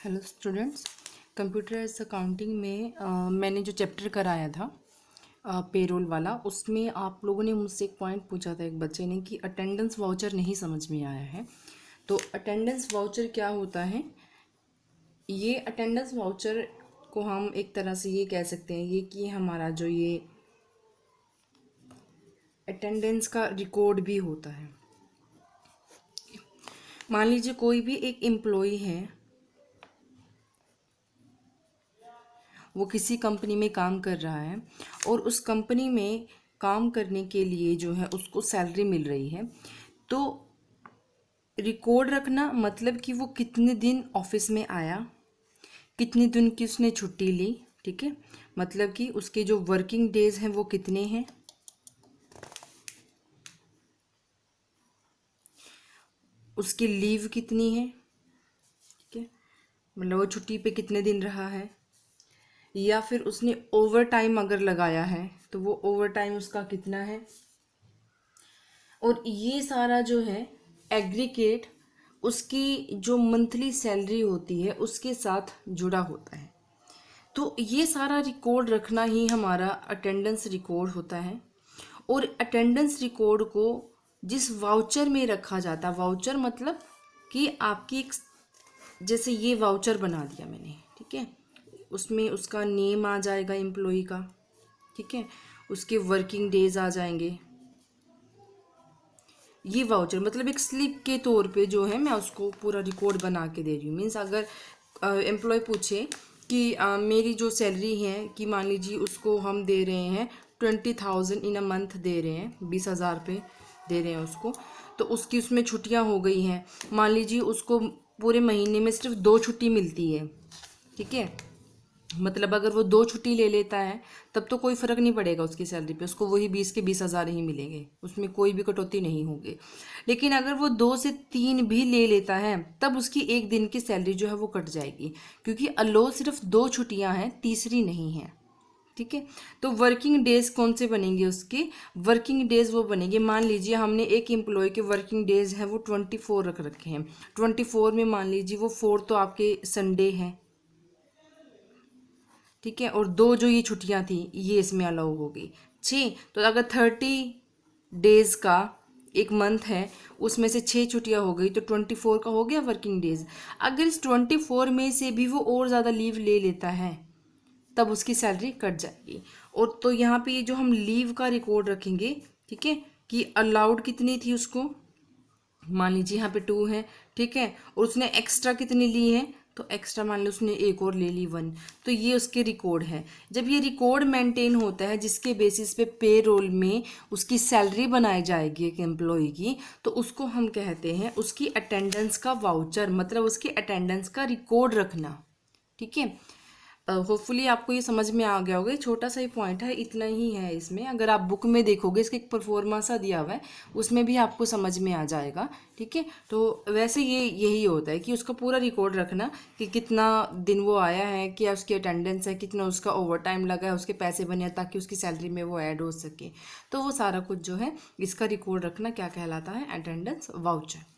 Hello students, computerised accounting में मैंने जो चैप्टर कराया था पेरोल वाला, उसमें आप लोगों ने मुझसे एक पॉइंट पूछा था, एक बच्चे ने, कि अटेंडेंस वाउचर नहीं समझ में आया है। तो अटेंडेंस वाउचर क्या होता है? ये अटेंडेंस वाउचर को हम एक तरह से ये कह सकते हैं ये कि हमारा जो ये अटेंडेंस का रिकॉर्ड भी होता है। मान लीजिए कोई भी एक एम्प्लॉय है, वो किसी कंपनी में काम कर रहा है और उस कंपनी में काम करने के लिए जो है उसको सैलरी मिल रही है। तो रिकॉर्ड रखना मतलब कि वो कितने दिन ऑफिस में आया, कितने दिन की उसने छुट्टी ली, ठीक है, मतलब कि उसके जो वर्किंग डेज हैं वो कितने हैं, उसकी लीव कितनी है, ठीक है, मतलब वो छुट्टी पे कितने दिन रहा है, या फिर उसने ओवर टाइम अगर लगाया है तो वो ओवर टाइम उसका कितना है। और ये सारा जो है एग्रीगेट उसकी जो मंथली सैलरी होती है उसके साथ जुड़ा होता है। तो ये सारा रिकॉर्ड रखना ही हमारा अटेंडेंस रिकॉर्ड होता है। और अटेंडेंस रिकॉर्ड को जिस वाउचर में रखा जाता है, वाउचर मतलब कि आपकी एक, जैसे ये वाउचर बना दिया मैंने, ठीक है, उसमें उसका नेम आ जाएगा एम्प्लॉय का, ठीक है, उसके वर्किंग डेज आ जाएंगे। ये वाउचर मतलब एक स्लिप के तौर पे जो है मैं उसको पूरा रिकॉर्ड बना के दे रही हूँ। मीन्स अगर एम्प्लॉय पूछे कि मेरी जो सैलरी है, कि मान लीजिए उसको हम दे रहे हैं 20,000 इन अ मंथ दे रहे हैं, 20,000 रुपये दे रहे हैं उसको, तो उसकी उसमें छुट्टियाँ हो गई हैं, मान लीजिए उसको पूरे महीने में सिर्फ 2 छुट्टी मिलती है, ठीक है, मतलब अगर वो 2 छुट्टी ले लेता है तब तो कोई फ़र्क नहीं पड़ेगा उसकी सैलरी पे, उसको वही 20 के 20,000 ही मिलेंगे, उसमें कोई भी कटौती नहीं होगी। लेकिन अगर वो 2 से 3 भी ले लेता है तब उसकी एक दिन की सैलरी जो है वो कट जाएगी, क्योंकि अलो सिर्फ 2 छुट्टियां हैं, तीसरी नहीं है, ठीक है। तो वर्किंग डेज कौन से बनेंगे उसके? वर्किंग डेज वो बनेंगे, मान लीजिए हमने एक एम्प्लॉय के वर्किंग डेज हैं वो 24 रख रखे हैं, 24 में मान लीजिए वो 4 तो आपके संडे हैं, ठीक है, और 2 जो ये छुट्टियां थी ये इसमें अलाउ हो गई, 6। तो अगर 30 डेज का एक मंथ है, उसमें से 6 छुट्टियां हो गई तो 24 का हो गया वर्किंग डेज। अगर इस 24 में से भी वो और ज़्यादा लीव ले लेता है तब उसकी सैलरी कट जाएगी। और तो यहाँ पे ये जो हम लीव का रिकॉर्ड रखेंगे, ठीक है, कि अलाउड कितनी थी उसको, मान लीजिए यहाँ पे 2 है, ठीक है, और उसने एक्स्ट्रा कितनी ली है, तो एक्स्ट्रा मान लो उसने एक और ले ली 1, तो ये उसके रिकॉर्ड है। जब ये रिकॉर्ड मेंटेन होता है जिसके बेसिस पे पे रोल में उसकी सैलरी बनाई जाएगी एक एम्प्लॉय की, तो उसको हम कहते हैं उसकी अटेंडेंस का वाउचर, मतलब उसकी अटेंडेंस का रिकॉर्ड रखना, ठीक है। होपफुली आपको ये समझ में आ गया होगा, ये छोटा सा ही पॉइंट है, इतना ही है इसमें। अगर आप बुक में देखोगे इसका एक परफॉर्मा सा दिया हुआ है, उसमें भी आपको समझ में आ जाएगा, ठीक है। तो वैसे ये यही होता है कि उसका पूरा रिकॉर्ड रखना कि कितना दिन वो आया है, क्या उसकी अटेंडेंस है, कितना उसका ओवर टाइम लगा है, उसके पैसे बने हैं ताकि उसकी सैलरी में वो ऐड हो सके। तो वो सारा कुछ जो है इसका रिकॉर्ड रखना क्या कहलाता है? Attendance voucher.